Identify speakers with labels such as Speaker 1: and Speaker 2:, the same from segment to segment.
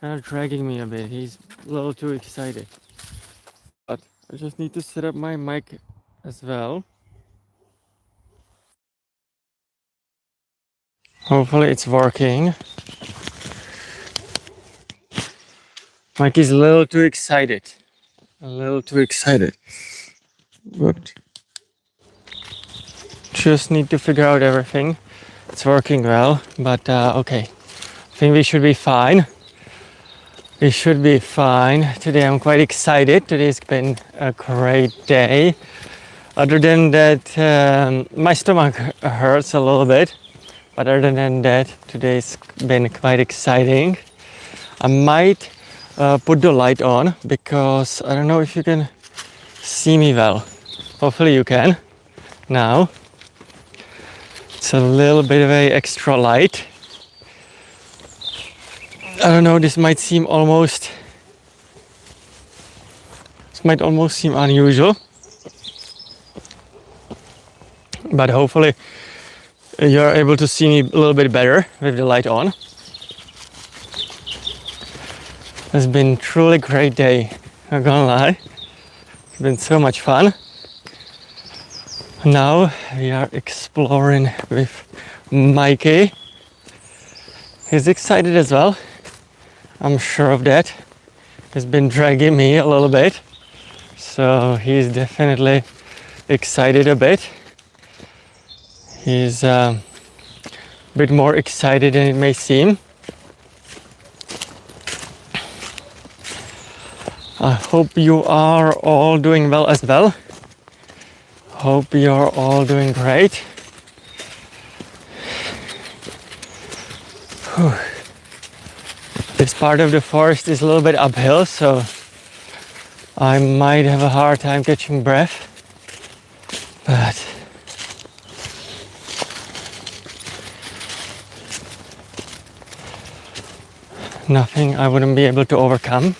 Speaker 1: kind of dragging me a bit. He's a little too excited. But I just need to set up my mic as well. Hopefully it's working. Mikey's a little too excited. A little too excited. But just need to figure out everything. It's working well, but okay. I think we should be fine. We should be fine. Today I'm quite excited. Today's been a great day. Other than that, my stomach hurts a little bit. But other than that, today's been quite exciting. I might put the light on because I don't know if you can see me well. Hopefully you can. Now, it's a little bit of a extra light. I don't know, this might almost seem unusual. But hopefully you're able to see me a little bit better with the light on. It's been a truly great day, not gonna lie. It's been so much fun. Now we are exploring with Majky. He's excited as well. I'm sure of that. He's been dragging me a little bit. So he's definitely excited a bit. He's a bit more excited than it may seem. I hope you are all doing well as well. Hope you're all doing great. Whew. This part of the forest is a little bit uphill, so I might have a hard time catching breath. But nothing I wouldn't be able to overcome.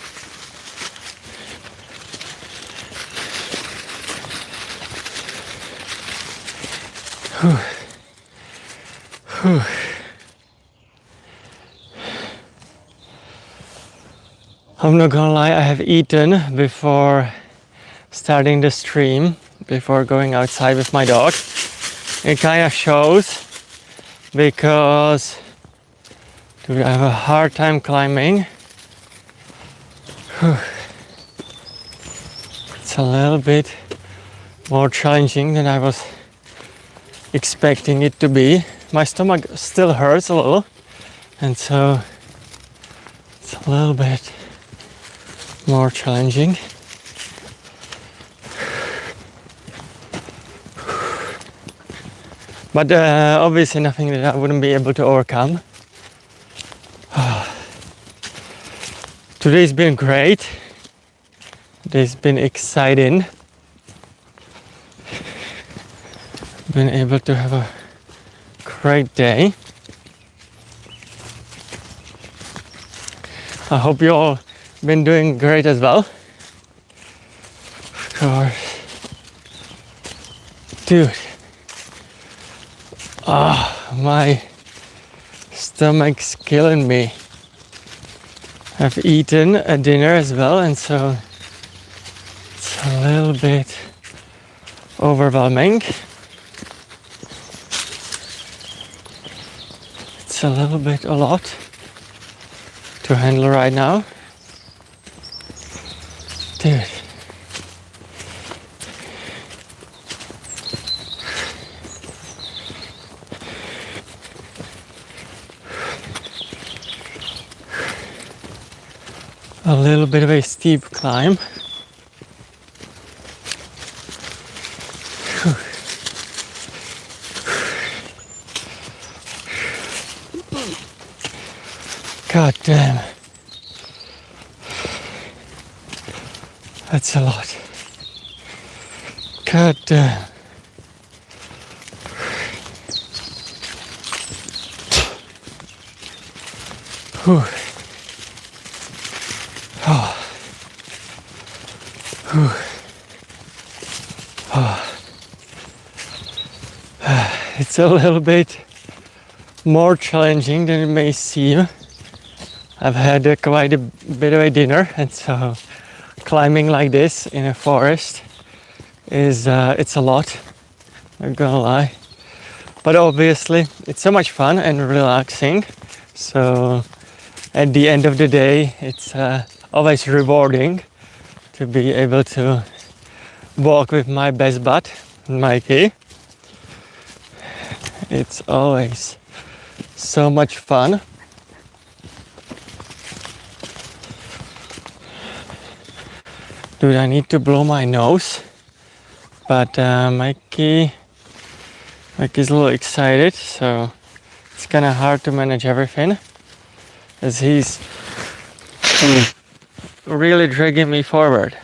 Speaker 1: Whew. Whew. I'm not gonna lie, I have eaten before starting the stream, before going outside with my dog. It kind of shows because dude, I have a hard time climbing. Whew. It's a little bit more challenging than I was expecting it to be. My stomach still hurts a little, and so it's a little bit more challenging. But obviously nothing that I wouldn't be able to overcome. Today's been great. Today's been exciting. Been able to have a great day. I hope you all been doing great as well. Of course. Dude. My stomach's killing me. I've eaten a dinner as well, and so it's a little bit overwhelming. It's a little bit a lot to handle right now. Dude. A little bit of a steep climb. God damn. That's a lot. God damn. Whew. Oh. Whew. Oh. It's a little bit more challenging than it may seem. I've had quite a bit of a dinner, and so climbing like this in a forest is it's a lot, not gonna lie. But obviously it's so much fun and relaxing. So at the end of the day, it's always rewarding to be able to walk with my best bud, Majky. It's always so much fun. Dude, I need to blow my nose, but Majky's a little excited, so it's kind of hard to manage everything, as he's really dragging me forward.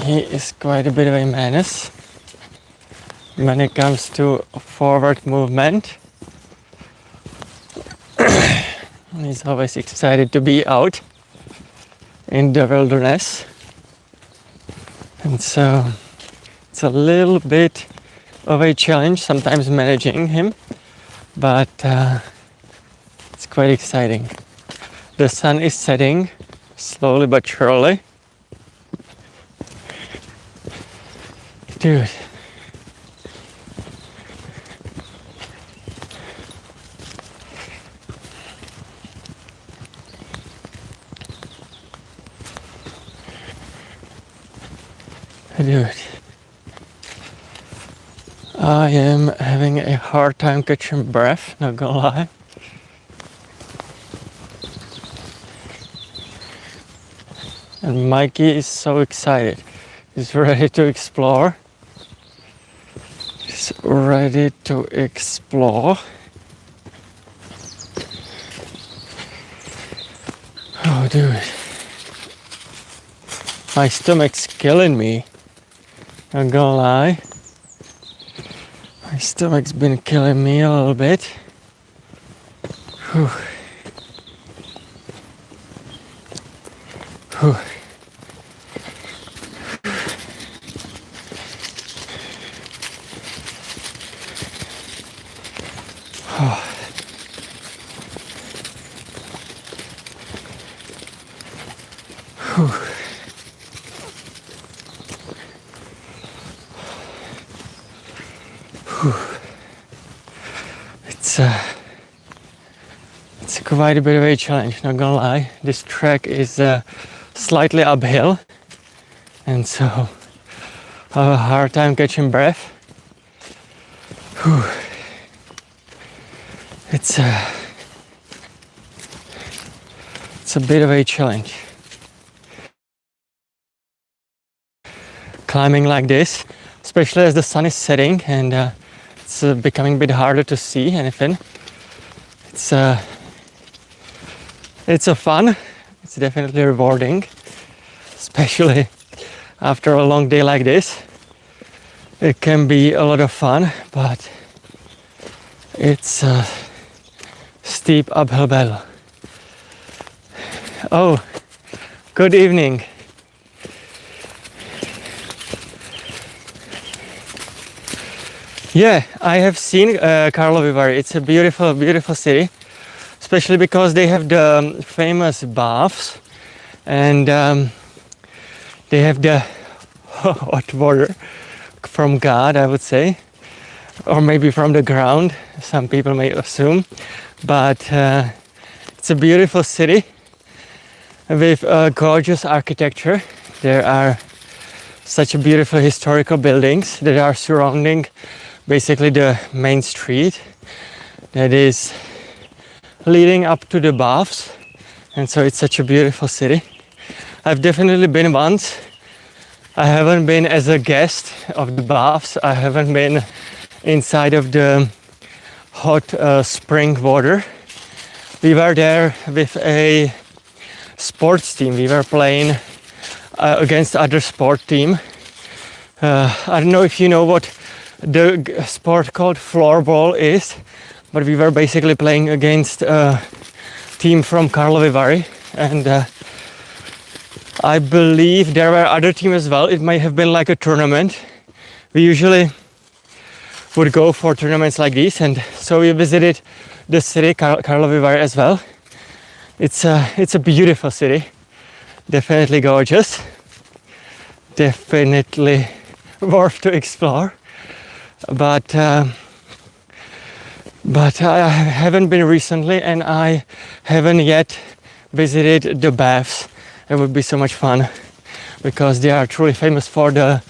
Speaker 1: He is quite a bit of a menace when it comes to forward movement. He's always excited to be out in the wilderness, and so it's a little bit of a challenge sometimes managing him, but it's quite exciting. The sun is setting slowly but surely. Dude. Dude. I am having a hard time catching breath, not gonna lie. And Majky is so excited. He's ready to explore. He's ready to explore. Oh, dude. My stomach's killing me. Not gonna lie. My stomach's been killing me a little bit. Whew. Whew. Oh. Whew. It's quite a bit of a challenge, not gonna lie. This track is slightly uphill, and so I have a hard time catching breath. Whew. It's a bit of a challenge. Climbing like this, especially as the sun is setting and it's becoming a bit harder to see anything. It's a fun. It's definitely rewarding, especially after a long day like this. It can be a lot of fun, but it's a steep uphill battle. Oh, good evening. Yeah, I have seen Karlovy Vary. It's a beautiful, beautiful city, especially because they have the famous baths, and they have the hot water from God, I would say, or maybe from the ground, some people may assume. But it's a beautiful city with gorgeous architecture. There are such beautiful historical buildings that are surrounding basically the main street that is leading up to the baths, and so it's such a beautiful city. I've definitely been once. I haven't been as a guest of the baths. I haven't been inside of the hot spring water. We were there with a sports team. We were playing against other sport team. I don't know if you know what the sport called floorball is, but we were basically playing against a team from Karlovy Vary, and I believe there were other teams as well. It might have been like a tournament. We usually would go for tournaments like these, and so we visited the city Karlovy Vary as well. It's a beautiful city, definitely gorgeous, definitely worth to explore. But I haven't been recently, and I haven't yet visited the baths. It would be so much fun because they are truly famous for the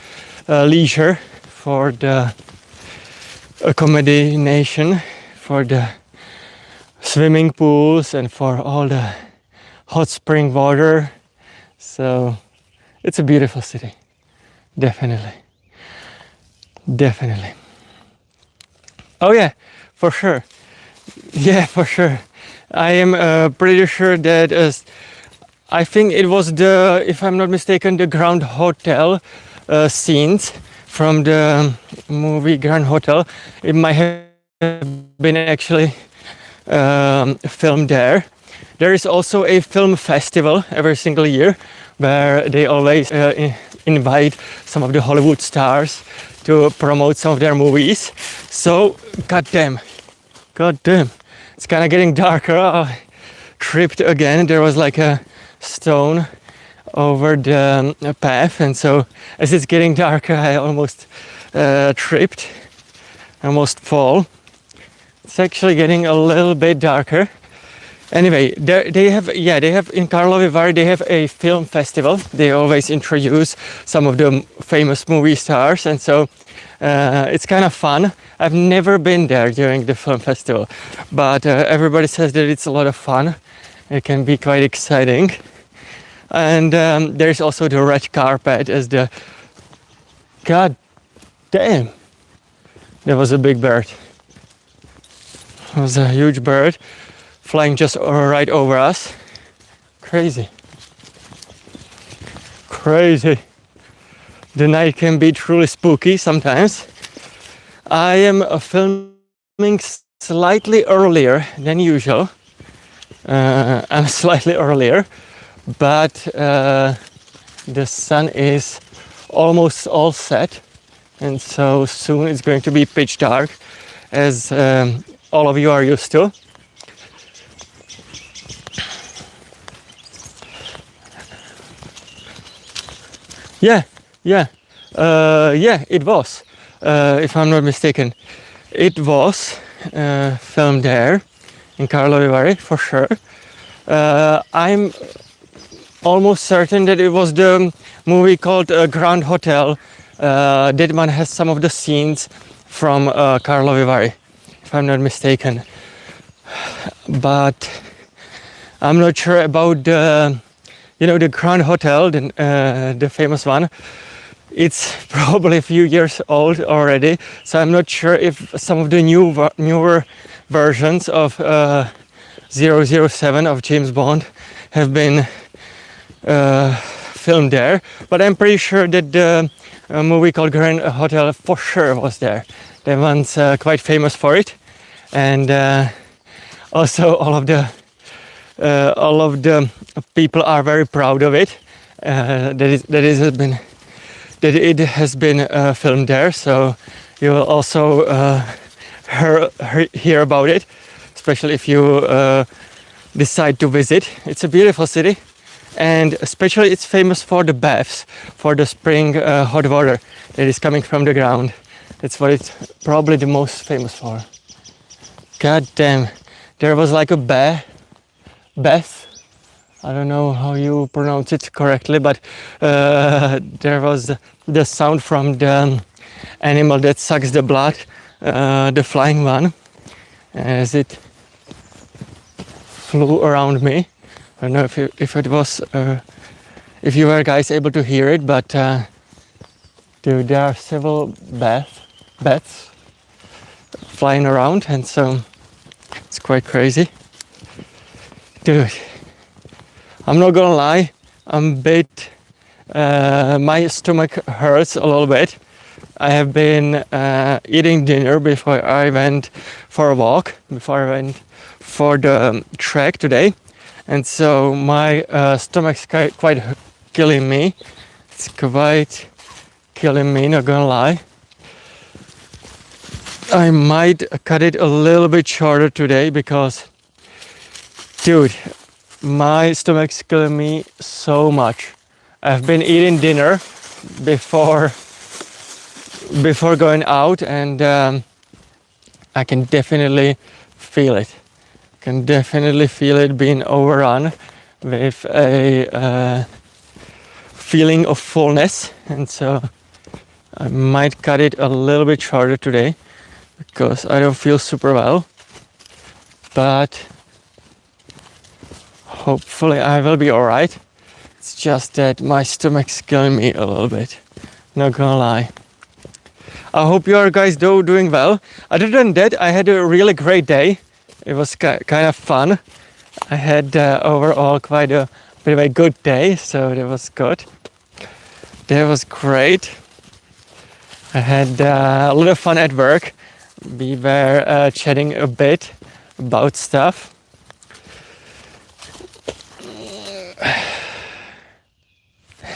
Speaker 1: leisure, for the accommodation, for the swimming pools, and for all the hot spring water. So it's a beautiful city, definitely. Oh yeah, for sure. Yeah, for sure. I am pretty sure that I think it was the, if I'm not mistaken, the Grand Hotel scenes from the movie Grand Hotel. It might have been actually filmed there. There is also a film festival every single year where they always invite some of the Hollywood stars to promote some of their movies. So, goddamn, it's kind of getting darker. I tripped again. There was like a stone over the path, and so as it's getting darker, I almost tripped, almost fall. It's actually getting a little bit darker. Anyway, they have in Karlovy Vary they have a film festival. They always introduce some of the famous movie stars, and so it's kind of fun. I've never been there during the film festival, but everybody says that it's a lot of fun. It can be quite exciting. And there's also the red carpet as the... God damn! There was a big bird. It was a huge bird flying just right over us. Crazy. The night can be truly spooky sometimes. I am filming slightly earlier than usual. I'm slightly earlier, but the sun is almost all set, and so soon it's going to be pitch dark, as all of you are used to. Yeah, it was, if I'm not mistaken. It was filmed there in Karlovy Vary for sure. I'm almost certain that it was the movie called Grand Hotel. That one has some of the scenes from Karlovy Vary, if I'm not mistaken. But I'm not sure about the Grand Hotel, the famous one. It's probably a few years old already, so I'm not sure if some of the newer versions of 007 of James Bond have been filmed there. But I'm pretty sure that the movie called Grand Hotel for sure was there. That one's quite famous for it, and also all of the people are very proud of it. That it has been filmed there. So you will also hear about it, especially if you decide to visit. It's a beautiful city, and especially it's famous for the baths, for the spring hot water that is coming from the ground. That's what it's probably the most famous for. God damn, there was like a bath. I don't know how you pronounce it correctly, but there was the sound from the animal that sucks the blood, the flying one, as it flew around me. I don't know if it was, if you were guys able to hear it, but there are several bats flying around, and so it's quite crazy. Dude, I'm not gonna lie, I'm a bit, my stomach hurts a little bit. I have been eating dinner before I went for a walk, before I went for the trek today, and so my stomach's quite killing me. It's quite killing me, not gonna lie. I might cut it a little bit shorter today because, dude, my stomach's killing me so much. I've been eating dinner before going out, and I can definitely feel it. Can definitely feel it being overrun with a feeling of fullness, and so I might cut it a little bit shorter today because I don't feel super well, but hopefully I will be alright. It's just that my stomach's killing me a little bit, not gonna lie. I hope you are guys doing well. Other than that, I had a really great day. It was kind of fun. I had overall quite a bit of a good day, so that was good. That was great. I had a lot of fun at work. We were chatting a bit about stuff.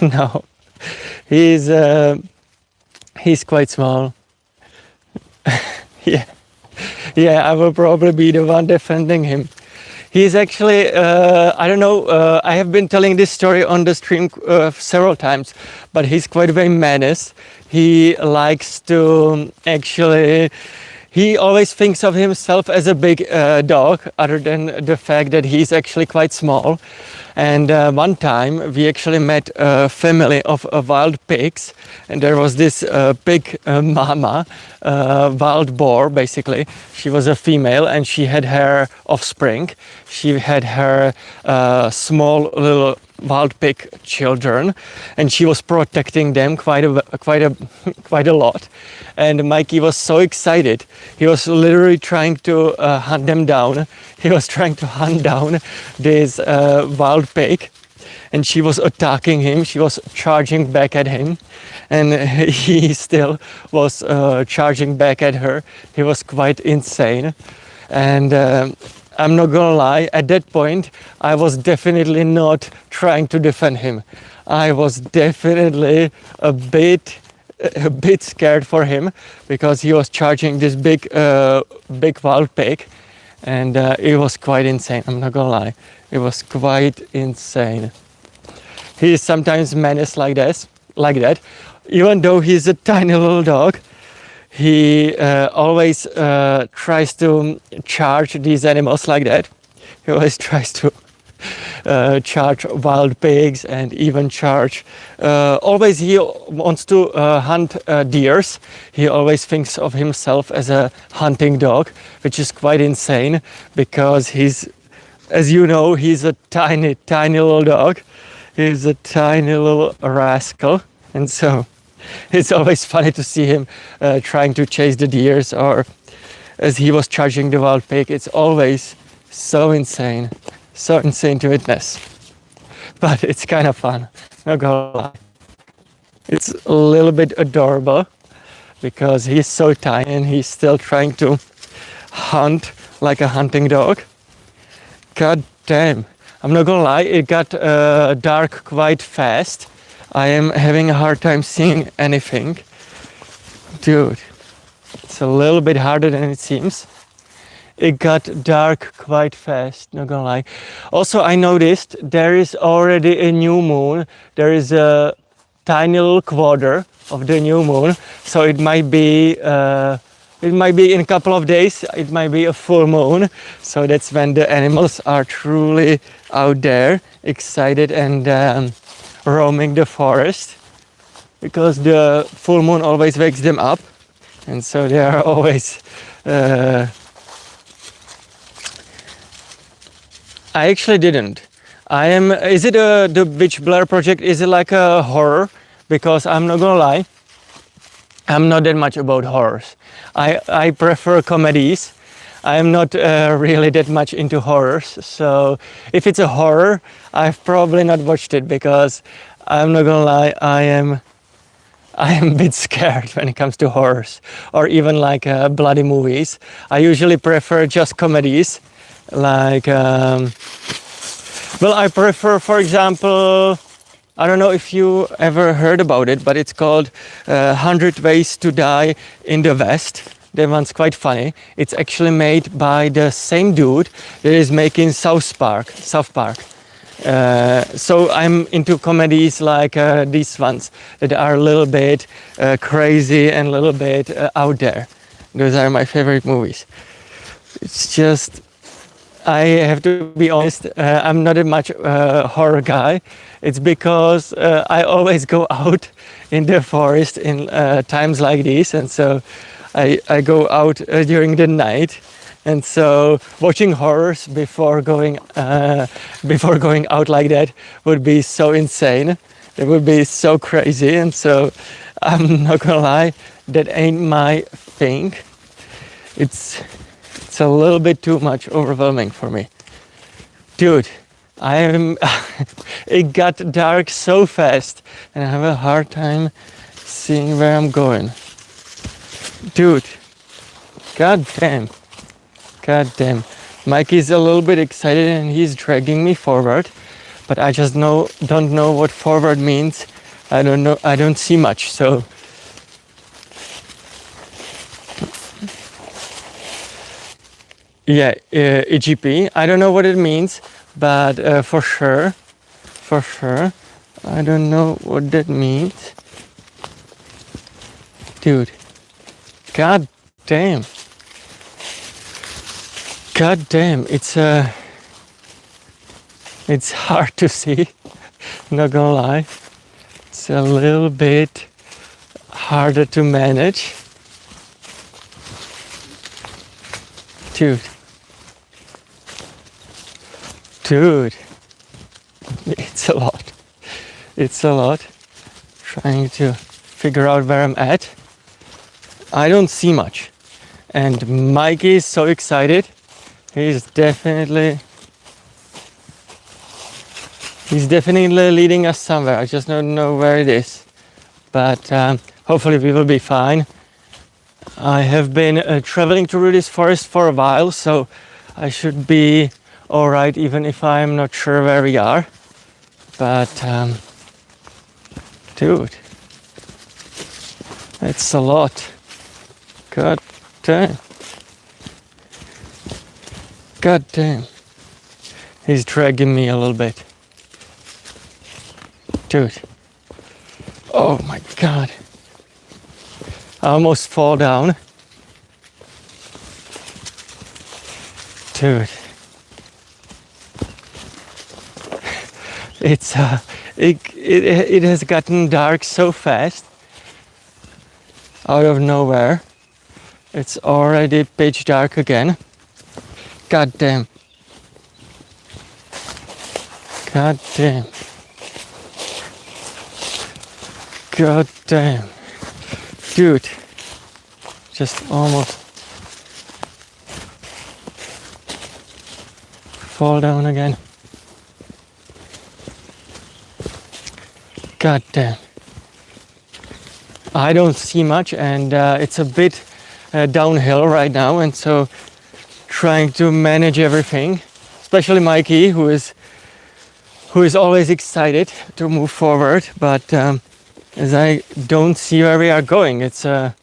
Speaker 1: No, he's quite small. Yeah, yeah, I will probably be the one defending him. He's actually, I don't know, I have been telling this story on the stream several times, but he's quite a menace. He likes to actually, he always thinks of himself as a big dog, other than the fact that he's actually quite small. And one time we actually met a family of wild pigs, and there was this big mama, wild boar basically. She was a female and she had her offspring. She had her small little wild pig children, and she was protecting them quite a lot. And Majky was so excited. He was literally trying to hunt them down. He was trying to hunt down this wild pig, and she was attacking him. She was charging back at him, and he still was charging back at her. He was quite insane. And I'm not gonna lie, at that point I was definitely not trying to defend him. I was definitely a bit scared for him, because he was charging this big wild pig, and it was quite insane. I'm not gonna lie, it was quite insane. He is sometimes menaced like that, even though he's a tiny little dog. He always tries to charge these animals like that. He always tries to charge wild pigs, and even charge. Always he wants to hunt deers. He always thinks of himself as a hunting dog, which is quite insane, because he's, as you know, he's a tiny little dog. He's a tiny little rascal, and so it's always funny to see him trying to chase the deers, or as he was charging the wild pig. It's always so insane to witness. But it's kind of fun, not gonna lie. It's a little bit adorable, because he's so tiny and he's still trying to hunt like a hunting dog. God damn. I'm not gonna lie, it got dark quite fast. I am having a hard time seeing anything. Dude, it's a little bit harder than it seems. It got dark quite fast, not gonna lie. Also, I noticed there is already a new moon. There is a tiny little quarter of the new moon. So it might be in a couple of days, it might be a full moon. So that's when the animals are truly out there, excited and roaming the forest, because the full moon always wakes them up, and so they are always I actually didn't. Is it the Witch Blair project? Is it like a horror? Because I'm not gonna lie, I'm not that much about horrors. I prefer comedies. I'm not really that much into horrors. So if it's a horror, I've probably not watched it, because I'm not gonna lie, I am a bit scared when it comes to horrors, or even like bloody movies. I usually prefer just comedies. Like, well, I prefer, for example, I don't know if you ever heard about it, but it's called 100 Ways to Die in the West. That one's quite funny. It's actually made by the same dude that is making South Park. So I'm into comedies like these ones that are a little bit crazy and a little bit out there. Those are my favorite movies. It's just, I have to be honest, I'm not a much horror guy. It's because I always go out in the forest in times like these, and so I go out during the night. And so watching horrors before going out like that would be so insane. It would be so crazy. And so I'm not gonna lie, that ain't my thing. It's a little bit too much overwhelming for me. Dude, it got dark so fast and I have a hard time seeing where I'm going. Dude, god damn. God damn. Mikey's a little bit excited and he's dragging me forward, but I just don't know what forward means. I don't know. I don't see much. So yeah, EGP. I don't know what it means, but for sure, I don't know what that means. Dude, god damn. God damn, it's hard to see, not gonna lie. It's a little bit harder to manage. Dude, it's a lot. It's a lot. Trying to figure out where I'm at. I don't see much. And Mikey is so excited. He's definitely leading us somewhere. I just don't know where it is, but hopefully we will be fine. I have been traveling through this forest for a while, so I should be all right, even if I'm not sure where we are. But dude, it's a lot. God damn. God damn. He's dragging me a little bit. Dude. Oh my god. I almost fall down. Dude. It's it has gotten dark so fast. Out of nowhere. It's already pitch dark again. God damn. God damn. God damn. Dude. Just almost fall down again. God damn. I don't see much and it's a bit downhill right now, and so trying to manage everything, especially Mikey, who is always excited to move forward, but as I don't see where we are going, it's a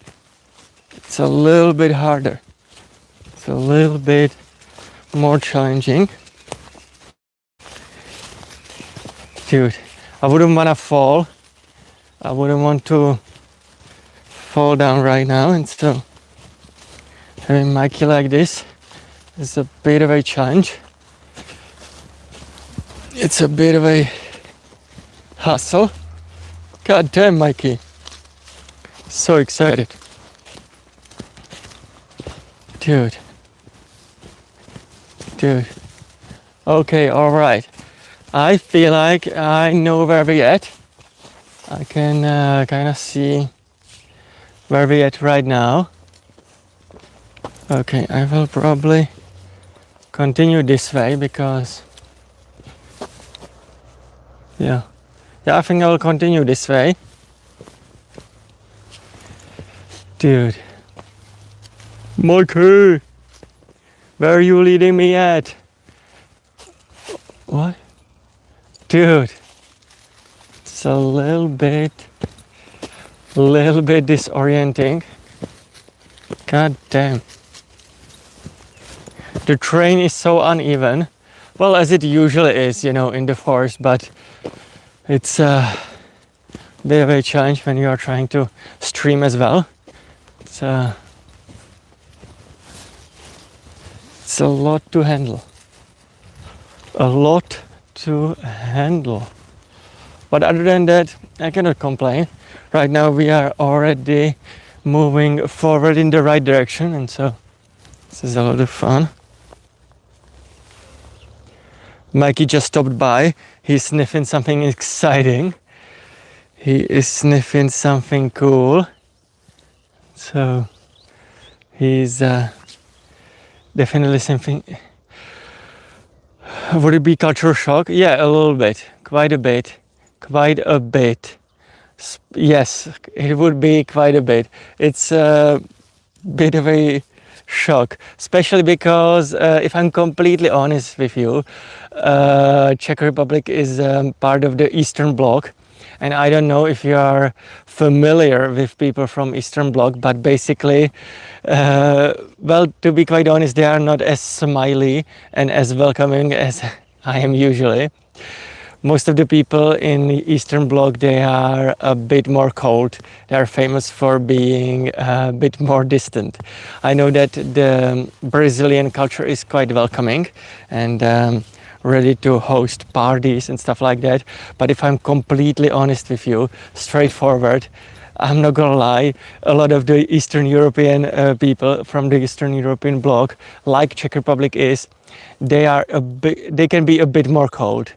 Speaker 1: little bit harder. It's a little bit more challenging. Dude, I wouldn't want to fall. I wouldn't want to fall down right now, and so having Mikey like this is a bit of a challenge. It's a bit of a hustle. God damn, Mikey. So excited. Dude. Okay, alright. I feel like I know where we're at. I can kind of see where we're at right now. Okay, I will probably continue this way because yeah, I think I will continue this way. Dude, Majky, where are you leading me at? What? Dude, it's a little bit disorienting. God damn. The train is so uneven. Well, as it usually is, you know, in the forest, but it's a bit of a challenge when you are trying to stream as well. It's a lot to handle. A lot to handle. But other than that, I cannot complain. Right now we are already moving forward in the right direction, and so this is a lot of fun. Majky just stopped by. He's sniffing something exciting. He is sniffing something cool. So he's definitely something. Would it be culture shock? Yeah, a little bit. Quite a bit. Quite a bit. Yes, it would be quite a bit. It's a bit of a shock, especially because if I'm completely honest with you, Czech Republic is part of the Eastern Bloc, and I don't know if you are familiar with people from Eastern Bloc, but basically, well, to be quite honest, they are not as smiley and as welcoming as I am usually. Most of the people in the Eastern Bloc, they are a bit more cold. They are famous for being a bit more distant. I know that the Brazilian culture is quite welcoming and ready to host parties and stuff like that. But if I'm completely honest with you, straightforward, I'm not gonna lie, a lot of the Eastern European people from the Eastern European Bloc, like Czech Republic is, they can be a bit more cold.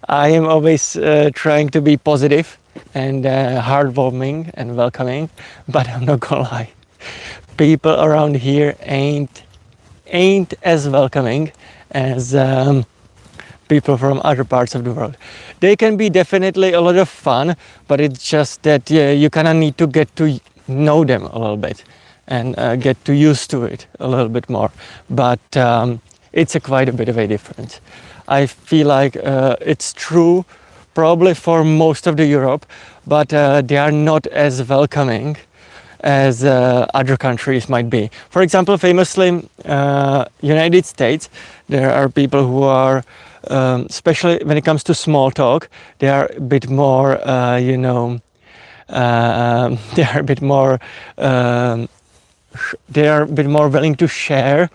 Speaker 1: I am always trying to be positive and heartwarming and welcoming, but I'm not gonna lie, people around here ain't as welcoming as people from other parts of the world. They can be definitely a lot of fun, but it's just that you kind of need to get to know them a little bit and get to used to it a little bit more. But it's quite a bit of a difference. I feel like it's true probably for most of the Europe, but they are not as welcoming as other countries might be. For example, famously, United States, there are people who are, especially when it comes to small talk, they are a bit more, they are a bit more, they are a bit more willing to share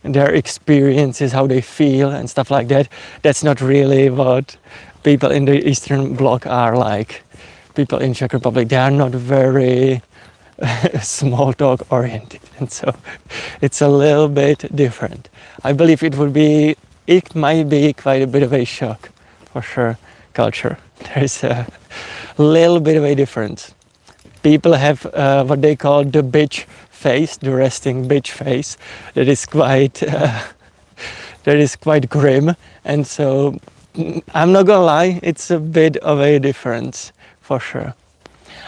Speaker 1: their experiences, how they feel and stuff like that. That's not really what people in the Eastern Bloc are like. People in Czech Republic, they are not very small talk oriented, and so it's a little bit different. I believe it might be quite a bit of a shock for sure. Culture, there's a little bit of a difference. People have what they call the bitch face, the resting bitch face, that is quite grim, and so I'm not gonna lie, it's a bit of a difference for sure.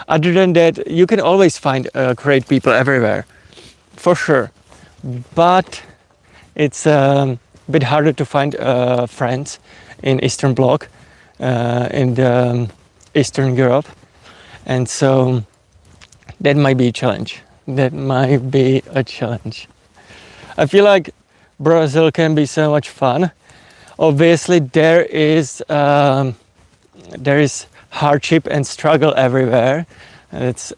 Speaker 1: Other than that, you can always find great people everywhere, for sure. But it's a bit harder to find friends in Eastern Bloc, in the Eastern Europe. And so that might be a challenge. That might be a challenge. I feel like Brazil can be so much fun. Obviously, there is hardship and struggle everywhere. It's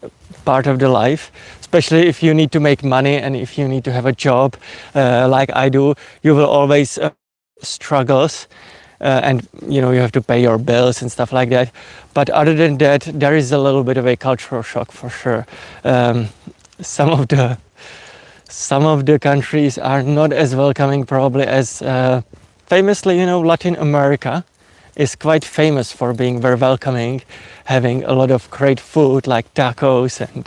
Speaker 1: part of the life, especially if you need to make money and if you need to have a job like I do. You will always struggles and you have to pay your bills and stuff like that. But other than that, there is a little bit of a cultural shock for sure. Some of the countries are not as welcoming probably as famously, Latin America is quite famous for being very welcoming, having a lot of great food like tacos and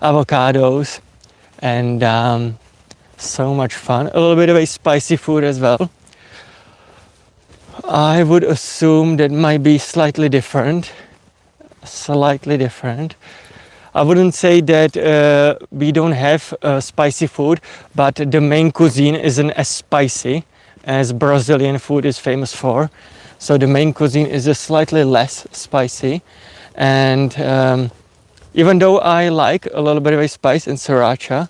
Speaker 1: avocados and so much fun. A little bit of a spicy food as well. I would assume that might be slightly different. I wouldn't say that we don't have spicy food, but the main cuisine isn't as spicy as Brazilian food is famous for. So the main cuisine is slightly less spicy, and even though I like a little bit of a spice in sriracha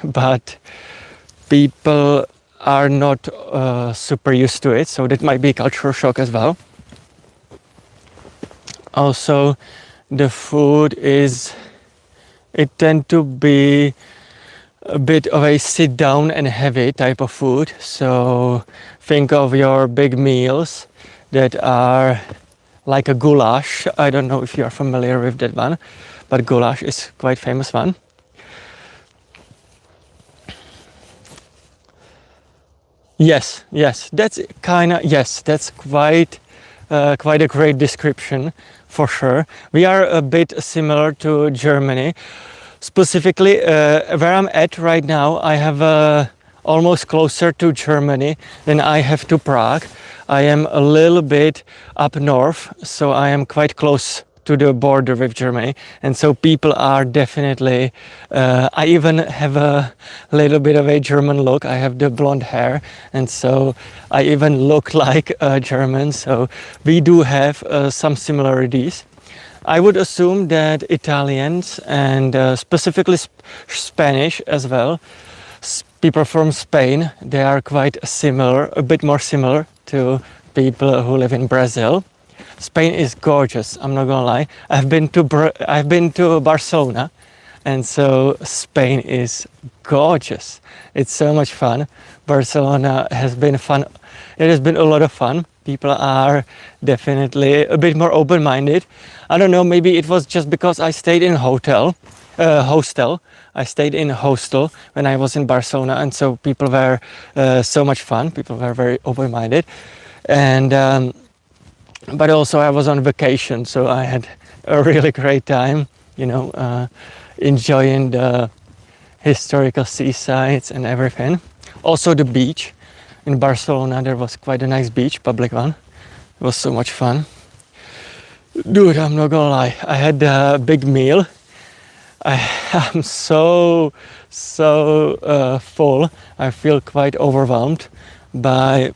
Speaker 1: but people are not super used to it, so that might be cultural shock as well. Also, the food it tend to be a bit of a sit down and heavy type of food. So think of your big meals that are like a goulash. I don't know if you are familiar with that one, but goulash is quite famous one. Yes, that's quite quite a great description for sure. We are a bit similar to Germany. Specifically, where I'm at right now, I have almost closer to Germany than I have to Prague. I am a little bit up north, so I am quite close to the border with Germany, and so people are definitely I even have a little bit of a German look. I have the blonde hair, and so I even look like a German, so we do have some similarities. I would assume that Italians and specifically Spanish as well, people from Spain, they are quite similar, a bit more similar to people who live in Brazil. Spain is gorgeous, I'm not gonna lie. I've been to Barcelona, and so Spain is gorgeous. It's so much fun. Barcelona has been fun. It has been a lot of fun. People are definitely a bit more open-minded. I don't know, maybe it was just because I stayed in hostel. I stayed in a hostel when I was in Barcelona, and so people were so much fun. People were very open-minded, and but also I was on vacation, so I had a really great time, enjoying the historical seasides and everything. Also the beach. In Barcelona there was quite a nice beach, public one. It was so much fun. Dude, I'm not gonna lie, I had a big meal. I'm so full. I feel quite overwhelmed by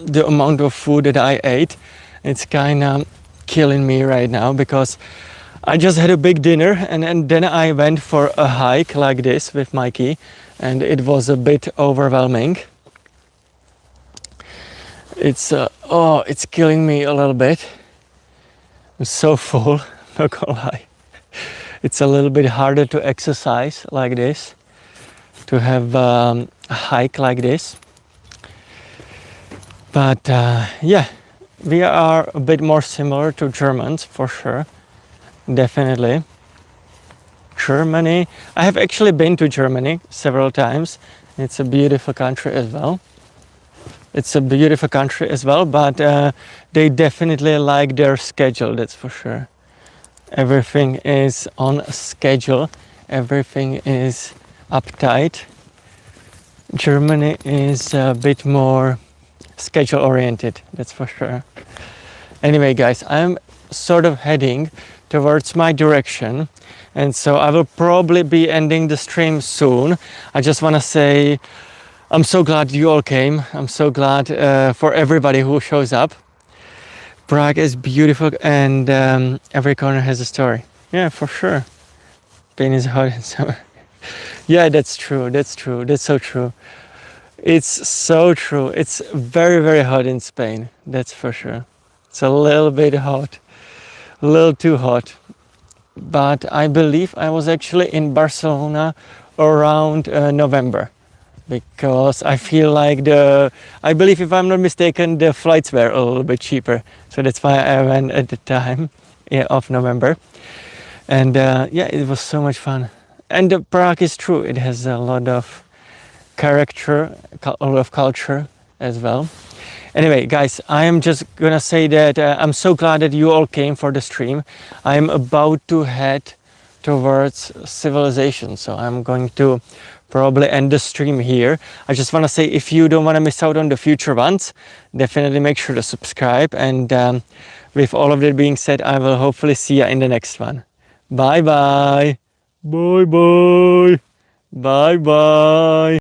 Speaker 1: the amount of food that I ate. It's kind of killing me right now because I just had a big dinner, and then I went for a hike like this with Majky, and it was a bit overwhelming. It's killing me a little bit. I'm so full, not gonna lie. It's a little bit harder to exercise like this, to have a hike like this. But yeah, we are a bit more similar to Germans for sure, definitely. Germany, I have actually been to Germany several times. It's a beautiful country as well. But they definitely like their schedule, that's for sure. Everything is on schedule, everything is uptight. Germany is a bit more schedule oriented, that's for sure. Anyway guys, I'm sort of heading towards my direction, and so I will probably be ending the stream soon. I just want to say I'm so glad you all came. I'm so glad for everybody who shows up. Prague is beautiful, and every corner has a story. Yeah, for sure. Spain is hot in summer. Yeah, that's true, that's so true. It's so true. It's very, very hot in Spain, that's for sure. It's a little bit hot, a little too hot. But I believe I was actually in Barcelona around November, because I feel like I believe, if I'm not mistaken, the flights were a little bit cheaper. So that's why I went at the time of November. And yeah, it was so much fun. And Prague is true, it has a lot of character, a lot of culture as well. Anyway, guys, I am just gonna say that I'm so glad that you all came for the stream. I'm about to head towards civilization, so I'm going to probably end the stream here. I just want to say, if you don't want to miss out on the future ones, definitely make sure to subscribe. And with all of that being said, I will hopefully see you in the next one. Bye bye. Bye bye. Bye bye.